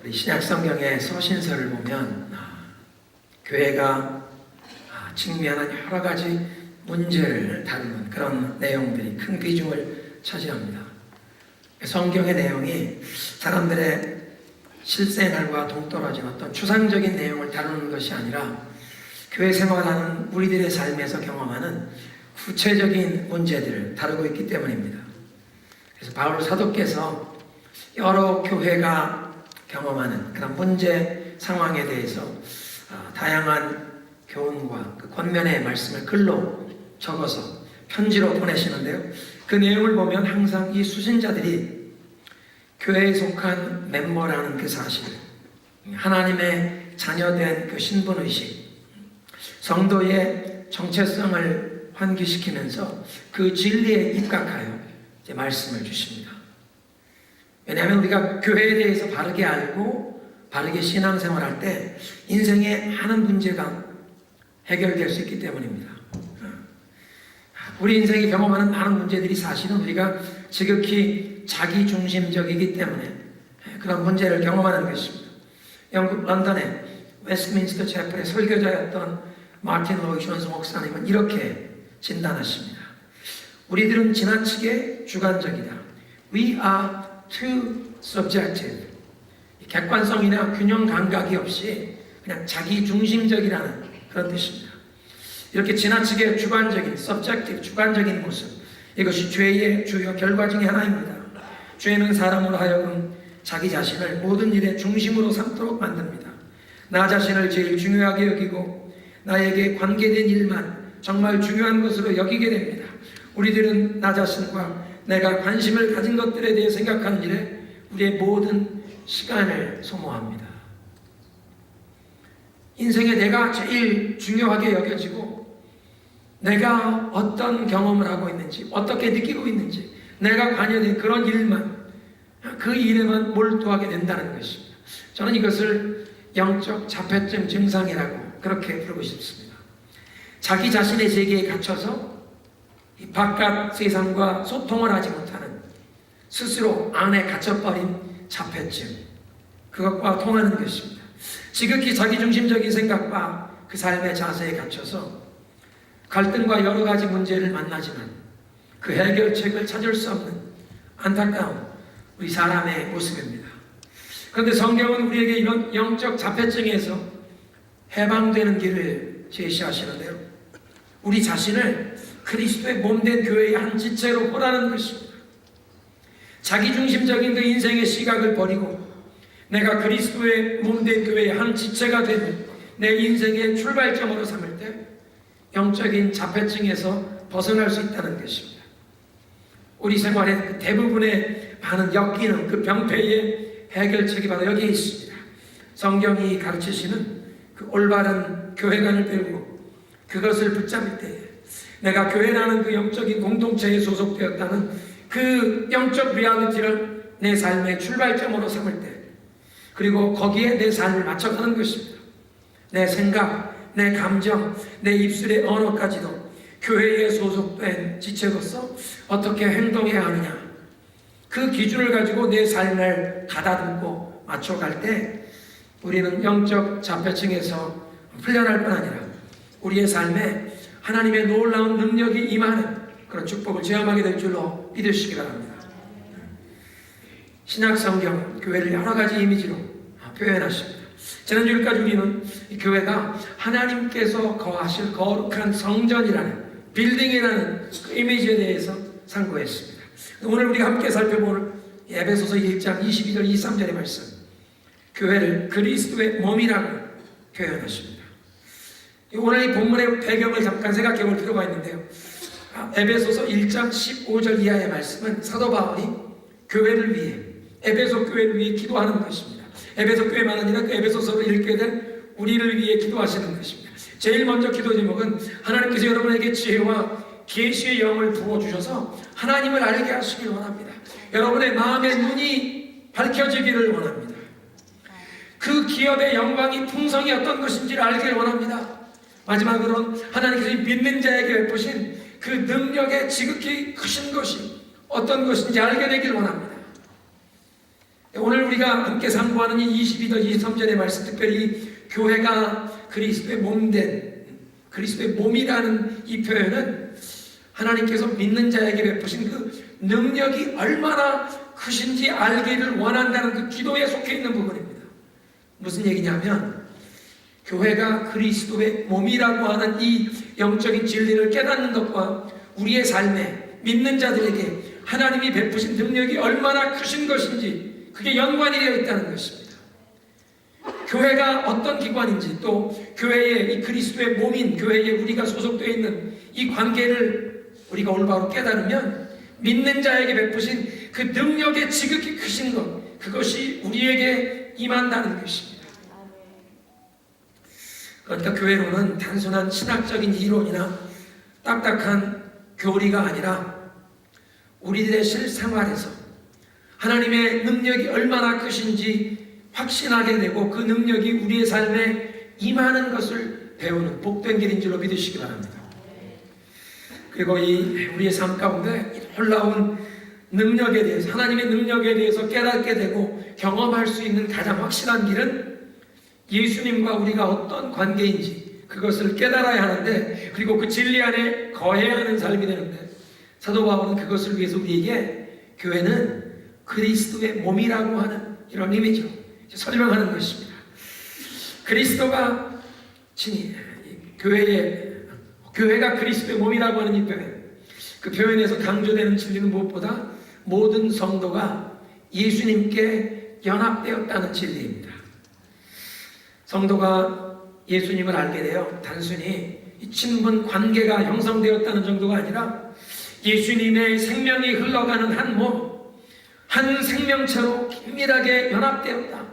우리 신약 성경의 서신서를 보면 교회가 직면한 여러 가지 문제를 다루는 그런 내용들이 큰 비중을 차지합니다. 성경의 내용이 사람들의 실생활과 동떨어진 어떤 추상적인 내용을 다루는 것이 아니라 교회 생활하는 우리들의 삶에서 경험하는 구체적인 문제들을 다루고 있기 때문입니다. 그래서 바울 사도께서 여러 교회가 경험하는 그런 문제 상황에 대해서 다양한 교훈과 그 권면의 말씀을 글로 적어서 편지로 보내시는데요. 그 내용을 보면 항상 이 수신자들이 교회에 속한 멤버라는 그 사실, 하나님의 자녀된 그 신분의식, 성도의 정체성을 환기시키면서 그 진리에 입각하여 이제 말씀을 주십니다. 왜냐하면 우리가 교회에 대해서 바르게 알고 바르게 신앙생활할 때 인생의 많은 문제가 해결될 수 있기 때문입니다. 우리 인생이 경험하는 많은 문제들이 사실은 우리가 지극히 자기중심적이기 때문에 그런 문제를 경험하는 것입니다. 영국 런던의 웨스트민스터 채플의 설교자였던 마틴 로이션스 목사님은 이렇게 진단하십니다. 우리들은 지나치게 주관적이다. We are too subjective. 객관성이나 균형 감각이 없이 그냥 자기중심적이라는 그런 뜻입니다. 이렇게 지나치게 주관적인, subjective, 주관적인 모습, 이것이 죄의 주요 결과 중에 하나입니다. 죄는 사람으로 하여금 자기 자신을 모든 일의 중심으로 삼도록 만듭니다. 나 자신을 제일 중요하게 여기고 나에게 관계된 일만 정말 중요한 것으로 여기게 됩니다. 우리들은 나 자신과 내가 관심을 가진 것들에 대해 생각하는 일에 우리의 모든 시간을 소모합니다. 인생에 내가 제일 중요하게 여겨지고 내가 어떤 경험을 하고 있는지, 어떻게 느끼고 있는지, 내가 관여된 그런 일만, 그 일에만 몰두하게 된다는 것입니다. 저는 이것을 영적 자폐증 증상이라고 그렇게 부르고 싶습니다. 자기 자신의 세계에 갇혀서 이 바깥 세상과 소통을 하지 못하는, 스스로 안에 갇혀버린 자폐증, 그것과 통하는 것입니다. 지극히 자기중심적인 생각과 그 삶의 자세에 갇혀서 갈등과 여러 가지 문제를 만나지만 그 해결책을 찾을 수 없는 안타까운 우리 사람의 모습입니다. 그런데 성경은 우리에게 이런 영적 자폐증에서 해방되는 길을 제시하시는데요. 우리 자신을 그리스도의 몸된 교회의 한 지체로 보라는 것입니다. 자기중심적인 그 인생의 시각을 버리고 내가 그리스도의 몸된 교회의 한 지체가 되는 내 인생의 출발점으로 삼을 때 영적인 자폐증에서 벗어날 수 있다는 것입니다. 우리 생활의 그 대부분의 많은 엮이는 그 병폐의 해결책이 바로 여기에 있습니다. 성경이 가르치시는 그 올바른 교회관을 배우고 그것을 붙잡을 때에 내가 교회라는 그 영적인 공동체에 소속되었다는 그 영적 리얼리티를 내 삶의 출발점으로 삼을 때, 그리고 거기에 내 삶을 맞춰가는 것입니다. 내 생각, 내 감정, 내 입술의 언어까지도 교회에 소속된 지체로서 어떻게 행동해야 하느냐, 그 기준을 가지고 내 삶을 가다듬고 맞춰갈 때 우리는 영적 자폐증에서 풀려날 뿐 아니라 우리의 삶에 하나님의 놀라운 능력이 임하는 그런 축복을 체험하게 될 줄로 믿으시기 바랍니다. 신약 성경 교회를 여러 가지 이미지로 표현하십니다. 지난주까지 우리는 이 교회가 하나님께서 거하실 거룩한 성전이라는, 빌딩이라는 그 이미지에 대해서 상고했습니다. 오늘 우리가 함께 살펴볼 에베소서 1장 22절 23절의 말씀, 교회를 그리스도의 몸이라고 표현하십니다. 오늘 이 본문의 배경을 잠깐 생각해 볼 필요가 있는데요. 에베소서 1장 15절 이하의 말씀은 사도 바울이 교회를 위해, 에베소 교회를 위해 기도하는 것입니다. 에베소 교회만 아니라 그 에베소서를 읽게 된 우리를 위해 기도하시는 것입니다. 제일 먼저 기도 제목은 하나님께서 여러분에게 지혜와 계시의 영을 부어주셔서 하나님을 알게 하시길 원합니다. 여러분의 마음의 눈이 밝혀지기를 원합니다. 그 기업의 영광이 풍성이 어떤 것인지를 알기를 원합니다. 마지막으로는 하나님께서 믿는 자에게 베푸신 그 능력의 지극히 크신 것이 어떤 것인지 알게 되길 원합니다. 오늘 우리가 함께 상고하는 이 22절 23절의 말씀, 특별히 교회가 그리스도의 몸된, 그리스도의 몸이라는 이 표현은 하나님께서 믿는 자에게 베푸신 그 능력이 얼마나 크신지 알기를 원한다는 그 기도에 속해 있는 부분입니다. 무슨 얘기냐면 교회가 그리스도의 몸이라고 하는 이 영적인 진리를 깨닫는 것과 우리의 삶에 믿는 자들에게 하나님이 베푸신 능력이 얼마나 크신 것인지 그게 연관이 되어 있다는 것입니다. 교회가 어떤 기관인지, 또 교회의 이 그리스도의 몸인 교회에 우리가 소속되어 있는 이 관계를 우리가 올바로 깨달으면 믿는 자에게 베푸신 그 능력의 지극히 크신 것, 그것이 우리에게 임한다는 것입니다. 그러니까 교회로는 단순한 신학적인 이론이나 딱딱한 교리가 아니라 우리들의 실생활에서 하나님의 능력이 얼마나 크신지 확신하게 되고 그 능력이 우리의 삶에 임하는 것을 배우는 복된 길인 줄로 믿으시기 바랍니다. 그리고 이 우리의 삶 가운데 놀라운 능력에 대해서, 하나님의 능력에 대해서 깨닫게 되고 경험할 수 있는 가장 확실한 길은 예수님과 우리가 어떤 관계인지 그것을 깨달아야 하는데, 그리고 그 진리 안에 거해야 하는 삶이 되는데, 사도 바울은 그것을 위해서 우리에게 교회는 그리스도의 몸이라고 하는 이런 이미지로 설명하는 것입니다. 그리스도가 친히 교회가 그리스도의 몸이라고 하는 이 표현, 그 표현에서 강조되는 진리는 무엇보다 모든 성도가 예수님께 연합되었다는 진리입니다. 성도가 예수님을 알게 되어 단순히 친분 관계가 형성되었다는 정도가 아니라 예수님의 생명이 흘러가는 한 몸, 한 생명체로 긴밀하게 연합되었다.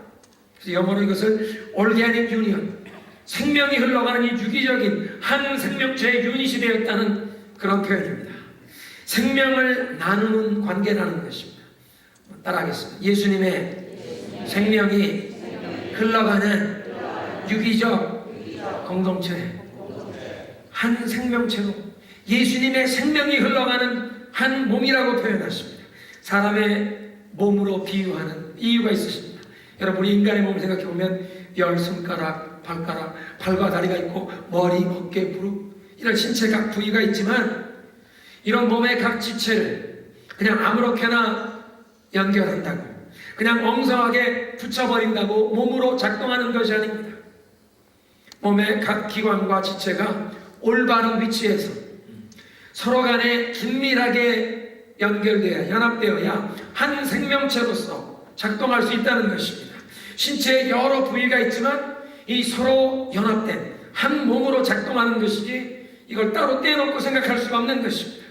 그래서 영어로 이것을 Organic Union, 생명이 흘러가는 이 유기적인 한 생명체의 유닛이 되었다는 그런 표현입니다. 생명을 나누는 관계라는 것입니다. 따라하겠습니다. 예수님의 생명이 흘러가는 유기적 공동체, 한 생명체로 예수님의 생명이 흘러가는 한 몸이라고 표현하십니다. 사람의 몸으로 비유하는 이유가 있으십니다. 여러분, 우리 인간의 몸을 생각해 보면 열, 손가락, 발가락, 팔과 다리가 있고 머리, 어깨, 무릎, 이런 신체 각 부위가 있지만 이런 몸의 각 지체를 그냥 아무렇게나 연결한다고, 그냥 엉성하게 붙여버린다고 몸으로 작동하는 것이 아닙니다. 몸의 각 기관과 지체가 올바른 위치에서 서로 간에 긴밀하게 연결되어야, 연합되어야 한 생명체로서 작동할 수 있다는 것입니다. 신체에 여러 부위가 있지만 이 서로 연합된 한 몸으로 작동하는 것이지 이걸 따로 떼놓고 생각할 수가 없는 것입니다.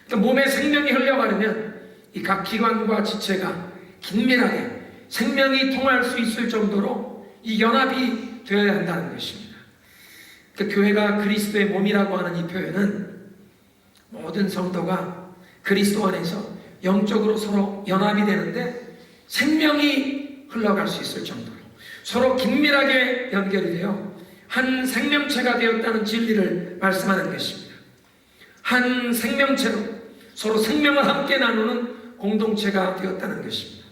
그러니까 몸에 생명이 흘려가려면 이 각 기관과 지체가 긴밀하게 생명이 통할 수 있을 정도로 이 연합이 되어야 한다는 것입니다. 그 교회가 그리스도의 몸이라고 하는 이 표현은 모든 성도가 그리스도 안에서 영적으로 서로 연합이 되는데 생명이 흘러갈 수 있을 정도로 서로 긴밀하게 연결이 되어 한 생명체가 되었다는 진리를 말씀하는 것입니다. 한 생명체로 서로 생명을 함께 나누는 공동체가 되었다는 것입니다.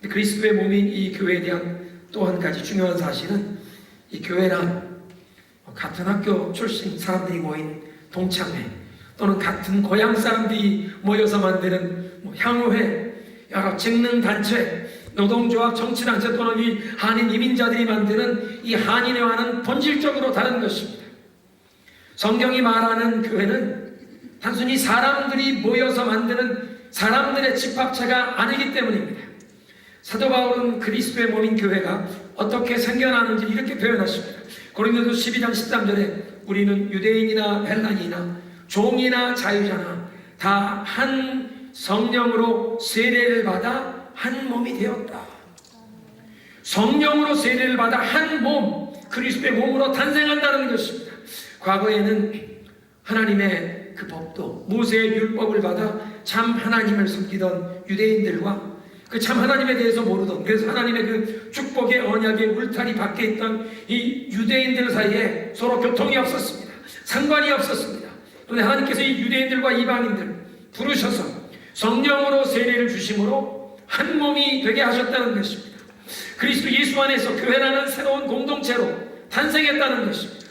그리스도의 몸인 이 교회에 대한 또 한 가지 중요한 사실은 이 교회란 같은 학교 출신 사람들이 모인 동창회, 또는 같은 고향 사람들이 모여서 만드는 향후회, 여러 직능단체, 노동조합, 정치단체, 또는 이 한인 이민자들이 만드는 이 한인회와는 본질적으로 다른 것입니다. 성경이 말하는 교회는 단순히 사람들이 모여서 만드는 사람들의 집합체가 아니기 때문입니다. 사도 바울은 그리스도의 몸인 교회가 어떻게 생겨나는지 이렇게 표현하십니다. 고린도서 12장 13절에 우리는 유대인이나 헬라인이나 종이나 자유자나 다 한 성령으로 세례를 받아 한 몸이 되었다. 성령으로 세례를 받아 한 몸, 그리스도의 몸으로 탄생한다는 것입니다. 과거에는 하나님의 그 법도, 모세의 율법을 받아 참 하나님을 섬기던 유대인들과 그 참 하나님에 대해서 모르던, 그래서 하나님의 그 축복의 언약의 울타리 밖에 있던 이 유대인들 사이에 서로 교통이 없었습니다. 상관이 없었습니다. 그런데 하나님께서 이 유대인들과 이방인들 부르셔서 성령으로 세례를 주심으로 한 몸이 되게 하셨다는 것입니다. 그리스도 예수 안에서 교회라는 새로운 공동체로 탄생했다는 것입니다.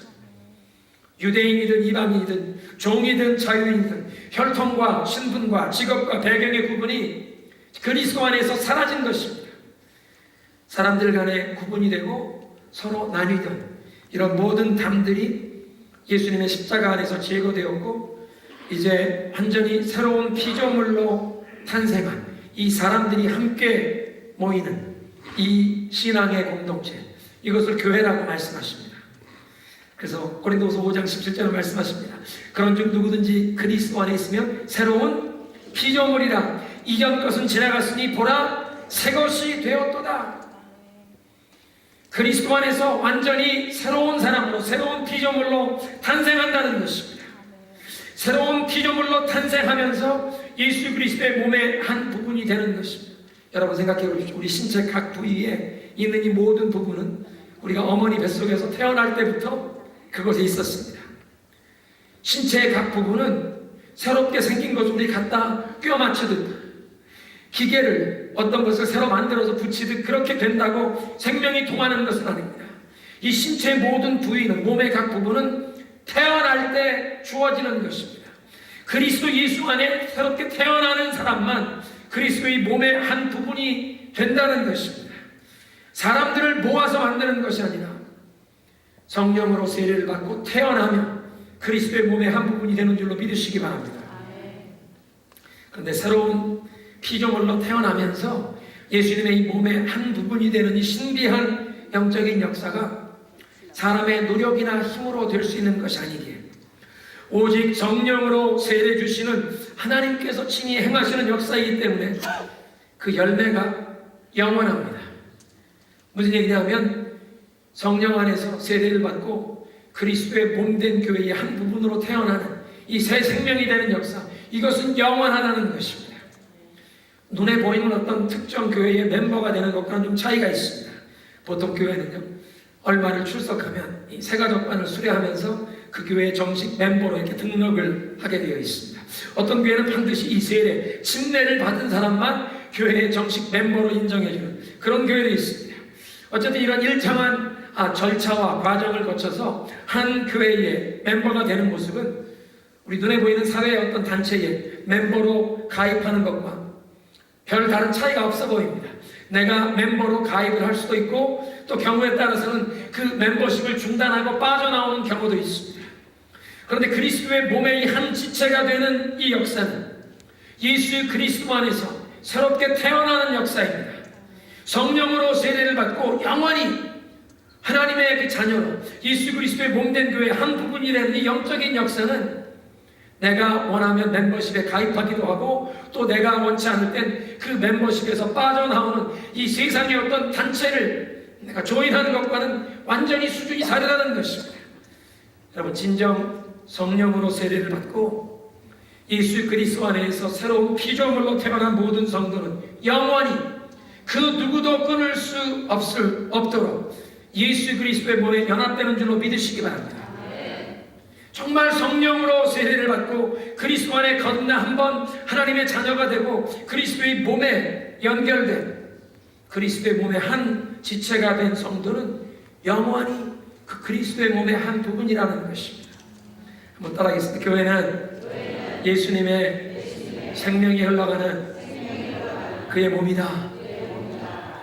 유대인이든 이방인이든 종이든 자유인이든 혈통과 신분과 직업과 배경의 구분이 그리스도 안에서 사라진 것입니다. 사람들 간에 구분이 되고 서로 나뉘던 이런 모든 담들이 예수님의 십자가 안에서 제거되었고, 이제 완전히 새로운 피조물로 탄생한 이 사람들이 함께 모이는 이 신앙의 공동체, 이것을 교회라고 말씀하십니다. 그래서 고린도후서 5장 17절에 말씀하십니다. 그런즉 누구든지 그리스도 안에 있으면 새로운 피조물이라, 이전 것은 지나갔으니 보라 새 것이 되었도다. 그리스도 안에서 완전히 새로운 사람으로, 새로운 피조물로 탄생한다는 것입니다. 새로운 피조물로 탄생하면서 예수 그리스도의 몸의 한 부분이 되는 것입니다. 여러분 생각해 보십시오. 우리 신체 각 부위에 있는 이 모든 부분은 우리가 어머니 뱃속에서 태어날 때부터 그곳에 있었습니다. 신체의 각 부분은 새롭게 생긴 것을 우리 갖다 꿰어 맞추듯, 기계를 어떤 것을 새로 만들어서 붙이듯 그렇게 된다고 생명이 통하는 것은 아닙니다. 이 신체의 모든 부위는, 몸의 각 부분은 태어날 때 주어지는 것입니다. 그리스도 예수 안에 새롭게 태어나는 사람만 그리스도의 몸의 한 부분이 된다는 것입니다. 사람들을 모아서 만드는 것이 아니라 성령으로 세례를 받고 태어나면 그리스도의 몸의 한 부분이 되는 줄로 믿으시기 바랍니다. 그런데 새로운 피조물로 태어나면서 예수님의 이 몸의 한 부분이 되는 이 신비한 영적인 역사가 사람의 노력이나 힘으로 될 수 있는 것이 아니기에 오직 성령으로 세례 주시는 하나님께서 친히 행하시는 역사이기 때문에 그 열매가 영원합니다. 무슨 얘기냐면 성령 안에서 세례를 받고 그리스도의 몸된 교회의 한 부분으로 태어나는 이 새 생명이 되는 역사, 이것은 영원하다는 것입니다. 눈에 보이는 어떤 특정 교회의 멤버가 되는 것과는 좀 차이가 있습니다. 보통 교회는요, 얼마를 출석하면 이 세가족반을 수료하면서 그 교회의 정식 멤버로 이렇게 등록을 하게 되어 있습니다. 어떤 교회는 반드시 이 세례, 침례를 받은 사람만 교회의 정식 멤버로 인정해주는 그런 교회도 있습니다. 어쨌든 이런 일정한 절차와 과정을 거쳐서 한 교회의 멤버가 되는 모습은 우리 눈에 보이는 사회의 어떤 단체에 멤버로 가입하는 것과 별 다른 차이가 없어 보입니다. 내가 멤버로 가입을 할 수도 있고 또 경우에 따라서는 그 멤버십을 중단하고 빠져나오는 경우도 있습니다. 그런데 그리스도의 몸의 한 지체가 되는 이 역사는 예수 그리스도 안에서 새롭게 태어나는 역사입니다. 성령으로 세례를 받고 영원히 하나님의 그 자녀로 예수 그리스도의 몸된 교회의 한 부분이 되는 이 영적인 역사는 내가 원하면 멤버십에 가입하기도 하고 또 내가 원치 않을 땐 그 멤버십에서 빠져나오는 이 세상의 어떤 단체를 내가 조인하는 것과는 완전히 수준이 다르다는 것입니다. 여러분, 진정 성령으로 세례를 받고 예수 그리스도 안에서 새로운 피조물로 태어난 모든 성도는 영원히 그 누구도 끊을 수 없도록 예수 그리스도의 몸에 연합되는 줄로 믿으시기 바랍니다. 정말 성령으로 세례를 받고 그리스도 안에 거듭나 한번 하나님의 자녀가 되고 그리스도의 몸에 연결된 그리스도의 몸의 한 지체가 된 성도는 영원히 그 그리스도의 몸의 한 부분이라는 것입니다. 한번 따라하겠습니다. 교회는 예수님의 생명이 흘러가는 그의 몸이다.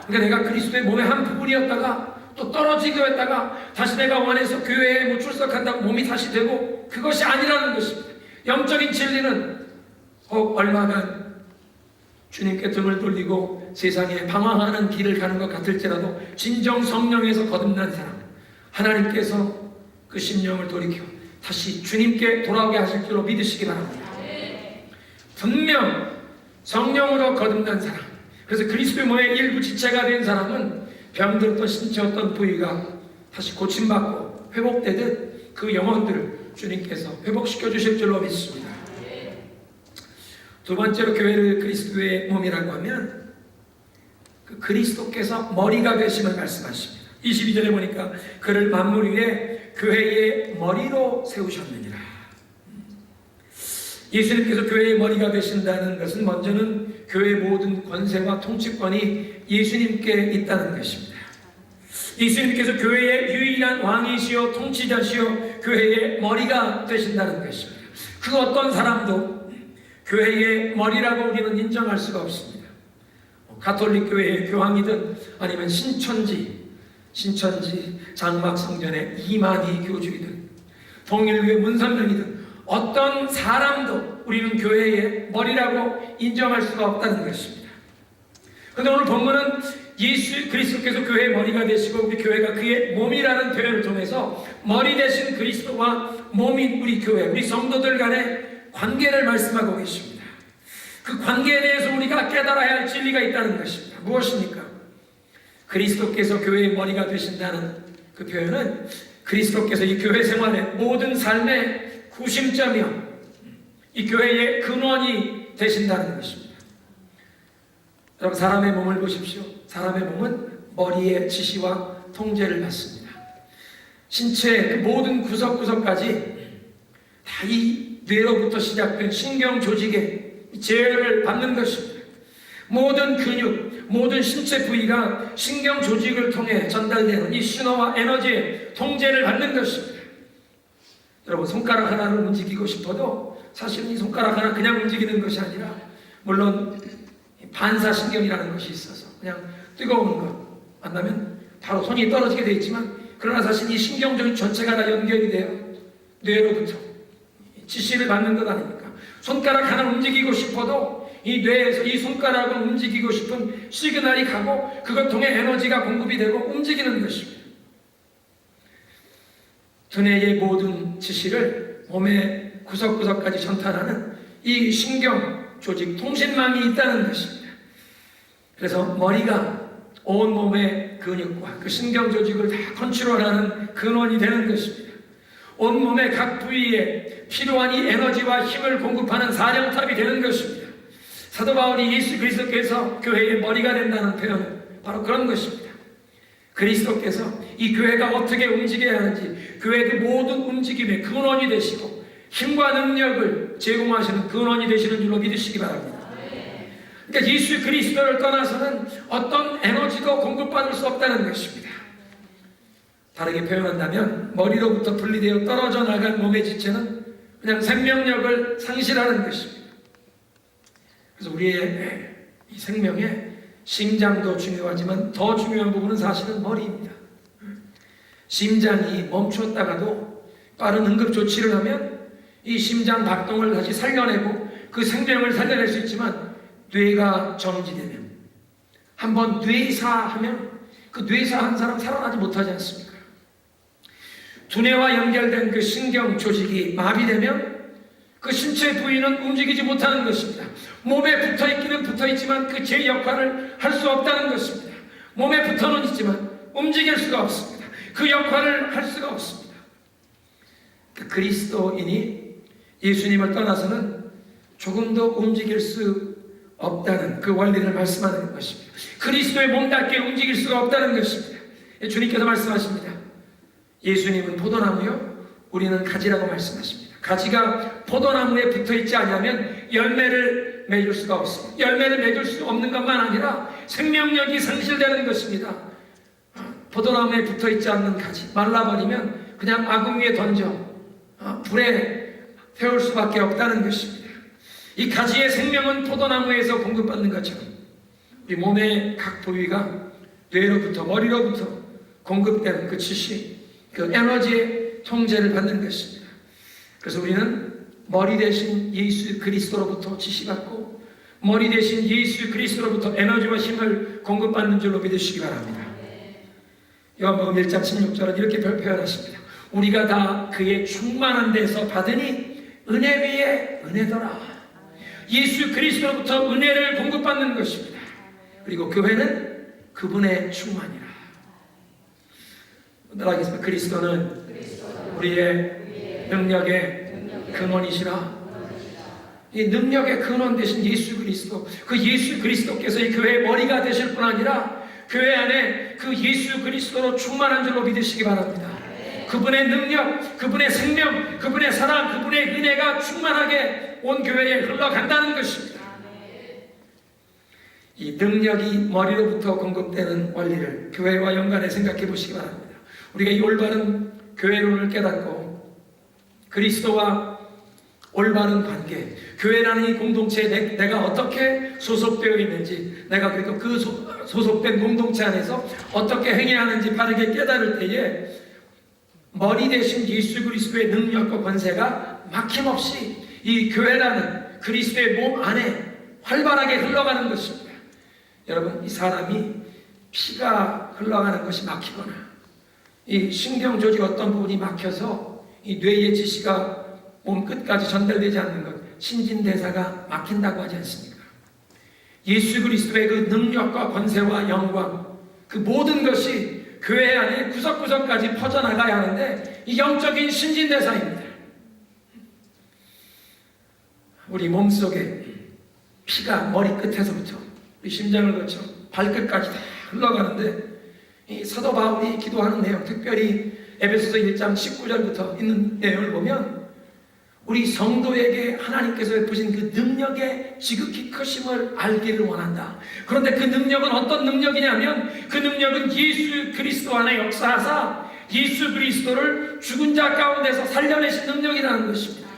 그러니까 내가 그리스도의 몸의 한 부분이었다가 또 떨어지기도 했다가 다시 내가 원해서 교회에 출석한다고 몸이 다시 되고, 그것이 아니라는 것입니다. 영적인 진리는 혹 얼마간 주님께 등을 돌리고 세상에 방황하는 길을 가는 것 같을지라도 진정 성령에서 거듭난 사람, 하나님께서 그 심령을 돌이켜 다시 주님께 돌아오게 하실 줄로 믿으시기 바랍니다. 분명 성령으로 거듭난 사람, 그래서 그리스도의 몸의 일부 지체가 된 사람은 병들었던 신체 어떤 부위가 다시 고침받고 회복되듯 그 영혼들을 주님께서 회복시켜 주실 줄로 믿습니다. 두 번째로 교회를 그리스도의 몸이라고 하면 그 그리스도께서 머리가 되심을 말씀하십니다. 22절에 보니까 그를 만물 위에 교회의 머리로 세우셨느니라. 예수님께서 교회의 머리가 되신다는 것은 먼저는 교회의 모든 권세와 통치권이 예수님께 있다는 것입니다. 예수님께서 교회의 유일한 왕이시요 통치자시요 교회의 머리가 되신다는 것입니다. 그 어떤 사람도 교회의 머리라고 우리는 인정할 수가 없습니다. 가톨릭 교회의 교황이든 아니면 신천지 장막성전의 이만희 교주이든 동일교회 문선명이든 어떤 사람도 우리는 교회의 머리라고 인정할 수가 없다는 것입니다. 그런데 오늘 본문은 예수 그리스도께서 교회의 머리가 되시고 우리 교회가 그의 몸이라는 표현을 통해서 머리 되신 그리스도와 몸인 우리 교회, 우리 성도들 간의 관계를 말씀하고 계십니다. 그 관계에 대해서 우리가 깨달아야 할 진리가 있다는 것입니다. 무엇입니까? 그리스도께서 교회의 머리가 되신다는 그 표현은 그리스도께서 이 교회 생활의 모든 삶의 구심점이요, 이 교회의 근원이 되신다는 것입니다. 여러분, 사람의 몸을 보십시오. 사람의 몸은 머리의 지시와 통제를 받습니다. 신체의 그 모든 구석구석까지 다 이 뇌로부터 시작된 신경 조직의 제어를 받는 것입니다. 모든 근육, 모든 신체 부위가 신경 조직을 통해 전달되는 이 신호와 에너지의 통제를 받는 것입니다. 여러분, 손가락 하나를 움직이고 싶어도 사실은 이 손가락 하나 그냥 움직이는 것이 아니라, 물론 반사신경이라는 것이 있어서 그냥 뜨거운 것 만나면 바로 손이 떨어지게 되어 있지만, 그러나 사실 이 신경조직 전체가 다 연결이 돼요. 뇌로부터 지시를 받는 것 아닙니까? 손가락 하나 움직이고 싶어도 이 뇌에서 이 손가락을 움직이고 싶은 시그널이 가고 그것 통해 에너지가 공급이 되고 움직이는 것입니다. 두뇌의 모든 지시를 몸의 구석구석까지 전달하는 이 신경 조직 통신망이 있다는 것입니다. 그래서 머리가 온 몸의 근육과 그 신경 조직을 다 컨트롤하는 근원이 되는 것입니다. 온 몸의 각 부위에 필요한 이 에너지와 힘을 공급하는 사령탑이 되는 것입니다. 사도 바울이 예수 그리스도께서 교회의 머리가 된다는 표현은 바로 그런 것입니다. 그리스도께서 이 교회가 어떻게 움직여야 하는지, 교회의 그 모든 움직임의 근원이 되시고 힘과 능력을 제공하시는 근원이 되시는 줄로 믿으시기 바랍니다. 그러니까 예수 그리스도를 떠나서는 어떤 에너지도 공급받을 수 없다는 것입니다. 다르게 표현한다면 머리로부터 분리되어 떨어져 나간 몸의 지체는 그냥 생명력을 상실하는 것입니다. 그래서 우리의 이 생명에 심장도 중요하지만 더 중요한 부분은 사실은 머리입니다. 심장이 멈추었다가도 빠른 응급 조치를 하면 이 심장 박동을 다시 살려내고 그 생명을 살려낼 수 있지만, 뇌가 정지되면, 한번 뇌사하면 그 뇌사한 사람 살아나지 못하지 않습니까? 두뇌와 연결된 그 신경 조직이 마비되면 그 신체 부위는 움직이지 못하는 것입니다. 몸에 붙어있기는 붙어있지만 그 제 역할을 할 수 없다는 것입니다. 몸에 붙어는 있지만 움직일 수가 없습니다. 그 역할을 할 수가 없습니다. 그 그리스도인이 예수님을 떠나서는 조금도 움직일 수 없다는 그 원리를 말씀하는 것입니다. 그리스도의 몸답게 움직일 수가 없다는 것입니다. 주님께서 말씀하십니다. 예수님은 포도나무요, 우리는 가지라고 말씀하십니다. 가지가 포도나무에 붙어있지 않으면 열매를 맺을 수가 없습니다. 열매를 맺을 수 없는 것만 아니라 생명력이 상실되는 것입니다. 포도나무에 붙어있지 않는 가지, 말라버리면 그냥 아궁 위에 던져 불에 태울 수밖에 없다는 것입니다. 이 가지의 생명은 포도나무에서 공급받는 것처럼 우리 몸의 각 부위가 뇌로부터 머리로부터 공급되는 그 지시, 그 에너지의 통제를 받는 것입니다. 그래서 우리는 머리 대신 예수 그리스도로부터 지시받고 머리 대신 예수 그리스도로부터 에너지와 힘을 공급받는 줄로 믿으시기 바랍니다. 요한복음 1장 16절은 이렇게 표현하십니다. 우리가 다 그의 충만한 데서 받으니 은혜 위에 은혜더라. 예수 그리스도로부터 은혜를 공급받는 것입니다. 그리고 교회는 그분의 충만이라. 따라하겠습니다. 그리스도는 우리의 능력의 근원이시라. 이 능력의 근원 되신 예수 그리스도, 그 예수 그리스도께서 이 교회의 머리가 되실 뿐 아니라 교회 안에 그 예수 그리스도로 충만한 줄로 믿으시기 바랍니다. 그분의 능력, 그분의 생명, 그분의 사랑, 그분의 은혜가 충만하게 온 교회에 흘러간다는 것입니다. 이 능력이 머리로부터 공급되는 원리를 교회와 연관해 생각해 보시기 바랍니다. 우리가 이 올바른 교회론을 깨닫고 그리스도와 올바른 관계, 교회라는 이 공동체에 내가 어떻게 소속되어 있는지, 내가 그리고 그 소속된 공동체 안에서 어떻게 행해야 하는지 바르게 깨달을 때에 머리 대신 예수 그리스도의 능력과 권세가 막힘없이 이 교회라는 그리스도의 몸 안에 활발하게 흘러가는 것입니다. 여러분, 이 사람이 피가 흘러가는 것이 막히거나 이 신경 조직 어떤 부분이 막혀서 이 뇌의 지시가 몸 끝까지 전달되지 않는 것, 신진대사가 막힌다고 하지 않습니까? 예수 그리스도의 그 능력과 권세와 영광, 그 모든 것이 교회 안에 구석구석까지 퍼져나가야 하는데 이 영적인 신진대사입니다. 우리 몸속에 피가 머리 끝에서부터 우리 심장을 거쳐 발끝까지 다 흘러가는데 이 사도 바울이 기도하는 내용, 특별히 에베소서 1장 19절부터 있는 내용을 보면 우리 성도에게 하나님께서 베푸신 그 능력의 지극히 크심을 알기를 원한다. 그런데 그 능력은 어떤 능력이냐면 그 능력은 예수 그리스도 안에 역사하사 예수 그리스도를 죽은 자 가운데서 살려내신 능력이라는 것입니다.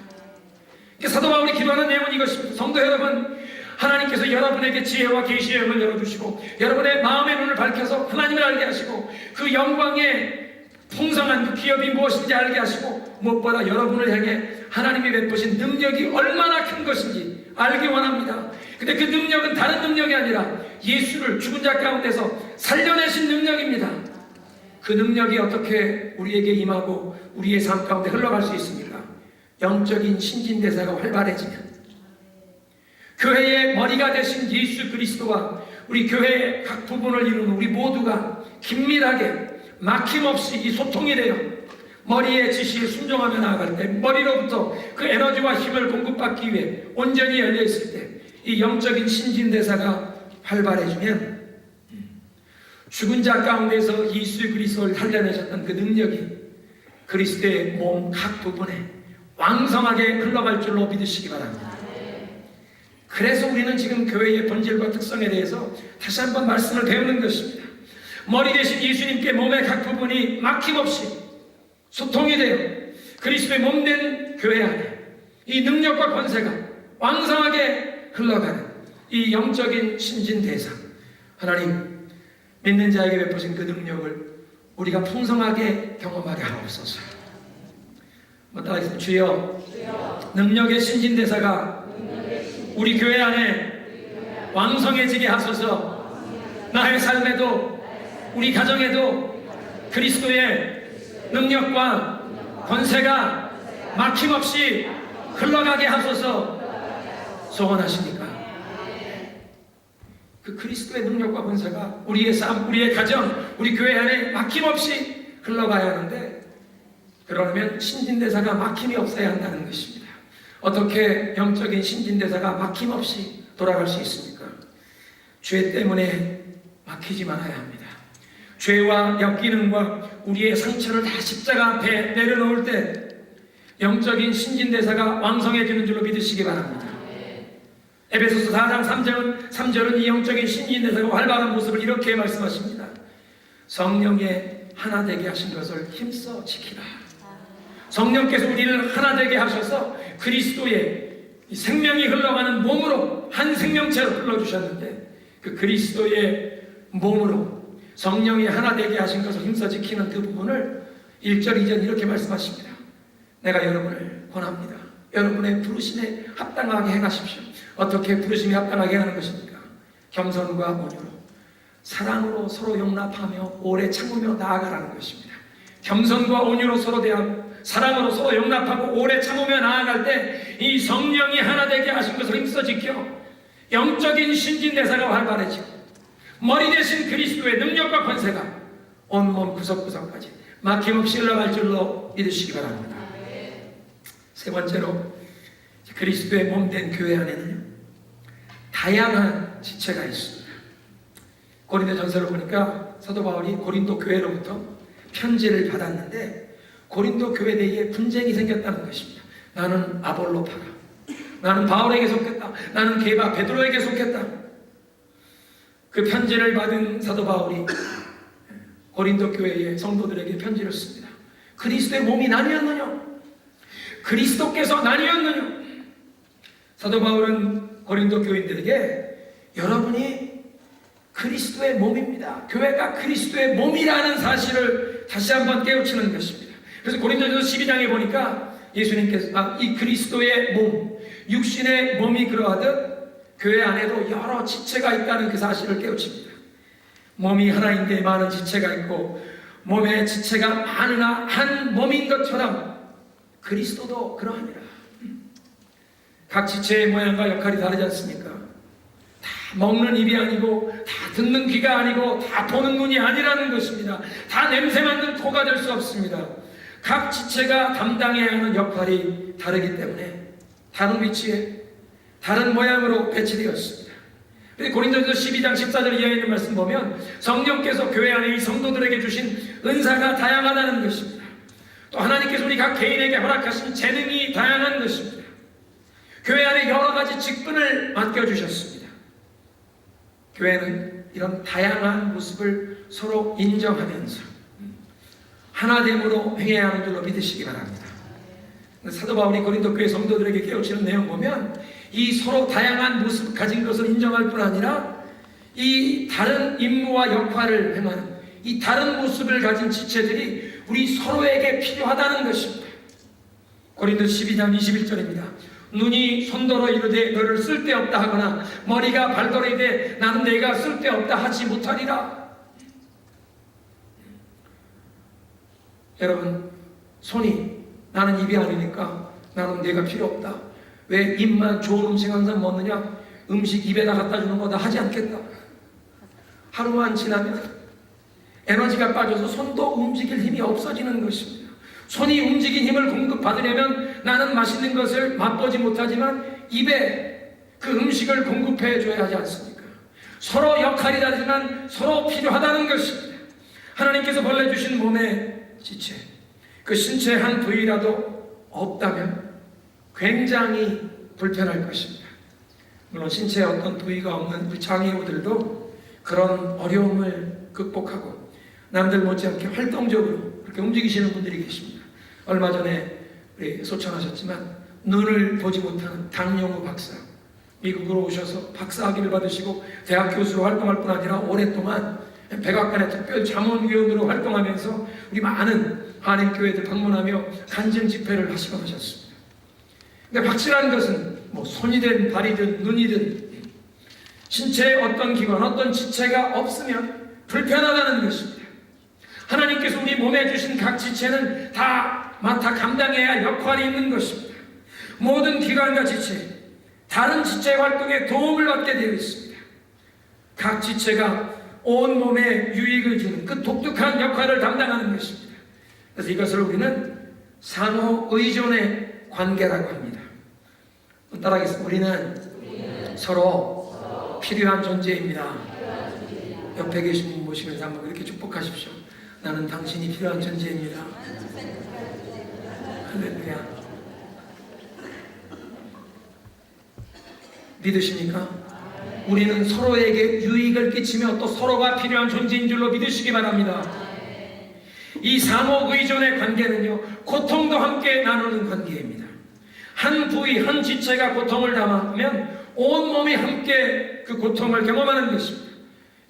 사도 바울이 기도하는 내용은 이것입니다. 성도 여러분, 하나님께서 여러분에게 지혜와 계시의 영을 열어주시고 여러분의 마음의 눈을 밝혀서 하나님을 알게 하시고 그 영광의 풍성한 그 기업이 무엇인지 알게 하시고 무엇보다 여러분을 향해 하나님이 베푸신 능력이 얼마나 큰 것인지 알기 원합니다. 근데 그 능력은 다른 능력이 아니라 예수를 죽은 자 가운데서 살려내신 능력입니다. 그 능력이 어떻게 우리에게 임하고 우리의 삶 가운데 흘러갈 수 있습니까? 영적인 신진대사가 활발해지면 교회의 머리가 되신 예수 그리스도와 우리 교회의 각 부분을 이루는 우리 모두가 긴밀하게 막힘없이 이 소통이 되어 머리의 지시에 순종하며 나아갈 때 머리로부터 그 에너지와 힘을 공급받기 위해 온전히 열려있을 때 이 영적인 신진대사가 활발해지면 죽은 자 가운데서 예수 그리스도를 살려내셨던 그 능력이 그리스도의 몸 각 부분에 왕성하게 흘러갈 줄로 믿으시기 바랍니다. 그래서 우리는 지금 교회의 본질과 특성에 대해서 다시 한번 말씀을 배우는 것입니다. 머리 대신 예수님께 몸의 각 부분이 막힘없이 소통이 되어 그리스도의 몸된 교회 안에 이 능력과 권세가 왕성하게 흘러가는 이 영적인 신진대사, 하나님 믿는 자에게 베푸신 그 능력을 우리가 풍성하게 경험하게 하옵소서. 따라서 주여, 능력의 신진대사가 우리 교회 안에 왕성해지게 하소서. 나의 삶에도 우리 가정에도 그리스도의 능력과 권세가 막힘없이 흘러가게 하소서. 소원하십니까? 그 그리스도의 능력과 권세가 우리의 삶, 우리의 가정, 우리 교회 안에 막힘없이 흘러가야 하는데 그러면 신진대사가 막힘이 없어야 한다는 것입니다. 어떻게 영적인 신진대사가 막힘없이 돌아갈 수 있습니까? 죄 때문에 막히지 말아야 합니다. 죄와 역기능과 우리의 상처를 다 십자가 앞에 내려놓을 때 영적인 신진대사가 왕성해지는 줄로 믿으시기 바랍니다. 에베소서 4장 3절은 이 영적인 신진대사가 활발한 모습을 이렇게 말씀하십니다. 성령의 하나 되게 하신 것을 힘써 지키라. 성령께서 우리를 하나 되게 하셔서 그리스도의 생명이 흘러가는 몸으로 한 생명체로 불러주셨는데 그 그리스도의 몸으로 성령이 하나 되게 하신 것을 힘써 지키는 그 부분을 1절 2절 이렇게 말씀하십니다. 내가 여러분을 권합니다. 여러분의 부르심에 합당하게 행하십시오. 어떻게 부르심에 합당하게 하는 것입니까? 겸손과 온유로 사랑으로 서로 용납하며 오래 참으며 나아가라는 것입니다. 겸손과 온유로 서로 대하고 사랑으로 서로 용납하고 오래 참으며 나아갈 때 이 성령이 하나 되게 하신 것을 힘써 지켜 영적인 신진대사가 활발해지고 머리 대신 그리스도의 능력과 권세가 온몸 구석구석까지 막힘없이 흘러갈 줄로 믿으시기 바랍니다. 세 번째로 그리스도의 몸된 교회 안에는 다양한 지체가 있습니다. 고린도전서를 보니까 사도 바울이 고린도 교회로부터 편지를 받았는데 고린도 교회 내에 분쟁이 생겼다는 것입니다. 나는 아볼로파가, 나는 바울에게 속했다, 나는 게바 베드로에게 속했다. 그 편지를 받은 사도 바울이 고린도 교회의 성도들에게 편지를 씁니다. 그리스도의 몸이 나뉘었느냐? 그리스도께서 나뉘었느냐? 사도 바울은 고린도 교인들에게 여러분이 그리스도의 몸입니다. 교회가 그리스도의 몸이라는 사실을 다시 한번 깨우치는 것입니다. 그래서 고린도전서 12장에 보니까 예수님께서 이 그리스도의 몸, 육신의 몸이 그러하듯 교회 안에도 여러 지체가 있다는 그 사실을 깨우칩니다. 몸이 하나인데 많은 지체가 있고 몸의 지체가 많으나 한 몸인 것처럼 그리스도도 그러하니라. 각 지체의 모양과 역할이 다르지 않습니까? 다 먹는 입이 아니고 다 듣는 귀가 아니고 다 보는 눈이 아니라는 것입니다. 다 냄새 맡는 코가 될 수 없습니다. 각 지체가 담당해야 하는 역할이 다르기 때문에 다른 위치에 다른 모양으로 배치되었습니다. 고린도전서 12장 14절 이하에 있는 말씀 보면 성령께서 교회 안에 이 성도들에게 주신 은사가 다양하다는 것입니다. 또 하나님께서 우리 각 개인에게 허락하신 재능이 다양한 것입니다. 교회 안에 여러 가지 직분을 맡겨주셨습니다. 교회는 이런 다양한 모습을 서로 인정하면서 하나됨으로 행해야 하는 줄로 믿으시기 바랍니다. 사도 바울이 고린도 교회 성도들에게 깨우치는 내용 보면 이 서로 다양한 모습을 가진 것을 인정할 뿐 아니라 이 다른 임무와 역할을 행하는 이 다른 모습을 가진 지체들이 우리 서로에게 필요하다는 것입니다. 고린도 12장 21절입니다. 눈이 손더러 이르되 너를 쓸데없다 하거나 머리가 발더러 이르되 나는 내가 쓸데없다 하지 못하리라. 여러분, 손이 나는 입이 아니니까 나는 내가 필요 없다. 왜 입만 좋은 음식 항상 먹느냐? 음식 입에다 갖다 주는 거 다 하지 않겠다. 하루만 지나면 에너지가 빠져서 손도 움직일 힘이 없어지는 것입니다. 손이 움직인 힘을 공급받으려면 나는 맛있는 것을 맛보지 못하지만 입에 그 음식을 공급해 줘야 하지 않습니까? 서로 역할이 다르지만 서로 필요하다는 것입니다. 하나님께서 벌려주신 몸의 지체, 그 신체 한 부위라도 없다면 굉장히 불편할 것입니다. 물론 신체에 어떤 부위가 없는 우리 장애우들도 그런 어려움을 극복하고 남들 못지않게 활동적으로 그렇게 움직이시는 분들이 계십니다. 얼마 전에 우리 소천하셨지만 눈을 보지 못하는 당용우 박사, 미국으로 오셔서 박사학위를 받으시고 대학 교수로 활동할 뿐 아니라 오랫동안 백악관의 특별 자문위원으로 활동하면서 우리 많은 한인교회들 방문하며 간증 집회를 하시곤 하셨습니다. 근데 확실한 것은 뭐 손이든 발이든 눈이든 신체에 어떤 기관, 어떤 지체가 없으면 불편하다는 것입니다. 하나님께서 우리 몸에 주신 각 지체는 다 맡아 감당해야 할 역할이 있는 것입니다. 모든 기관과 지체, 다른 지체 활동에 도움을 받게 되어 있습니다. 각 지체가 온 몸에 유익을 주는 그 독특한 역할을 담당하는 것입니다. 그래서 이것을 우리는 상호 의존의 관계라고 합니다. 따라하겠습니다. 우리는 서로 필요한 존재입니다. 옆에 계신 분 보시면서 한번 그렇게 축복하십시오. 나는 당신이 필요한 존재입니다. 할렐루야. 믿으십니까? 우리는 서로에게 유익을 끼치며 또 서로가 필요한 존재인 줄로 믿으시기 바랍니다. 이 상호 의존의 관계는요, 고통도 함께 나누는 관계입니다. 한 부위, 한 지체가 고통을 당하면 온 몸이 함께 그 고통을 경험하는 것입니다.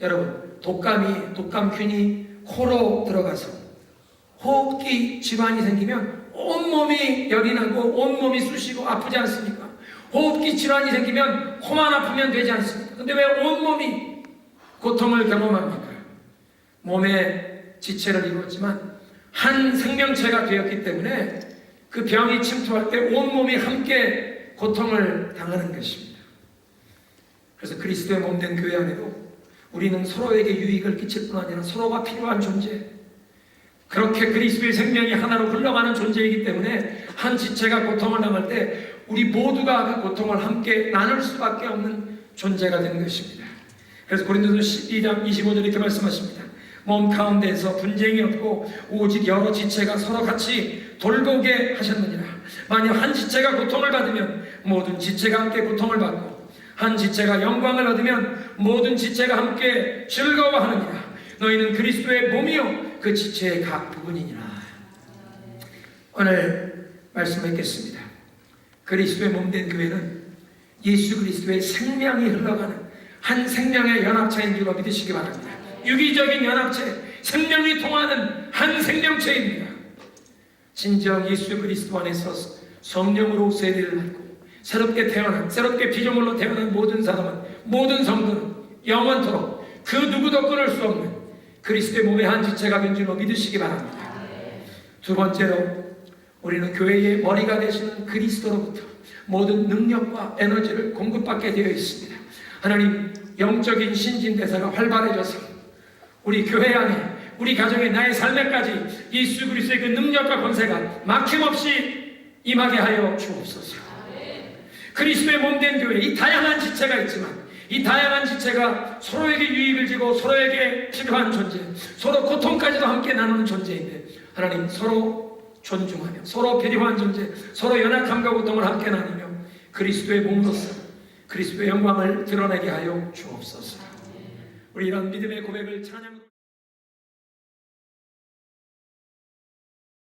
여러분, 독감균이 코로 들어가서 호흡기 질환이 생기면 온몸이 열이 나고 온몸이 쑤시고 아프지 않습니까? 호흡기 질환이 생기면 코만 아프면 되지 않습니까? 근데 왜 온몸이 고통을 경험합니까? 몸의 지체를 이루었지만 한 생명체가 되었기 때문에 그 병이 침투할 때 온몸이 함께 고통을 당하는 것입니다. 그래서 그리스도의 몸된 교회 안에도 우리는 서로에게 유익을 끼칠 뿐 아니라 서로가 필요한 존재, 그렇게 그리스도의 생명이 하나로 흘러가는 존재이기 때문에 한 지체가 고통을 당할 때 우리 모두가 그 고통을 함께 나눌 수밖에 없는 존재가 되는 것입니다. 그래서 고린도전서 12장 25절 이렇게 말씀하십니다. 몸 가운데에서 분쟁이 없고 오직 여러 지체가 서로 같이 돌보게 하셨느니라. 만약 한 지체가 고통을 받으면 모든 지체가 함께 고통을 받고 한 지체가 영광을 얻으면 모든 지체가 함께 즐거워하느니라. 너희는 그리스도의 몸이요 그 지체의 각 부분이니라. 오늘 말씀 읽겠습니다. 그리스도의 몸된 교회는 예수 그리스도의 생명이 흘러가는 한 생명의 연합체인 줄로 믿으시기 바랍니다. 유기적인 연합체, 생명이 통하는 한 생명체입니다. 진정 예수 그리스도 안에서 성령으로 세례를 받고 새롭게 태어난, 새롭게 피조물로 태어난 모든 사람은, 모든 성도는 영원토록 그 누구도 끊을 수 없는 그리스도의 몸의 한 지체가 된 줄로 믿으시기 바랍니다. 두 번째로 우리는 교회의 머리가 되시는 그리스도로부터 모든 능력과 에너지를 공급받게 되어 있습니다. 하나님, 영적인 신진대사가 활발해져서 우리 교회 안에, 우리 가정의, 나의 삶에까지 예수 그리스도의 그 능력과 권세가 막힘없이 임하게 하여 주옵소서. 그리스도의 몸된 교회, 이 다양한 지체가 있지만 이 다양한 지체가 서로에게 유익을 주고 서로에게 필요한 존재, 서로 고통까지도 함께 나누는 존재인데 하나님, 서로 존중하며 서로 필요한 존재, 서로 연약함과 고통을 함께 나누며 그리스도의 몸으로서 그리스도의 영광을 드러내게 하여 주옵소서. 우리 이런 믿음의 고백을 찬양으로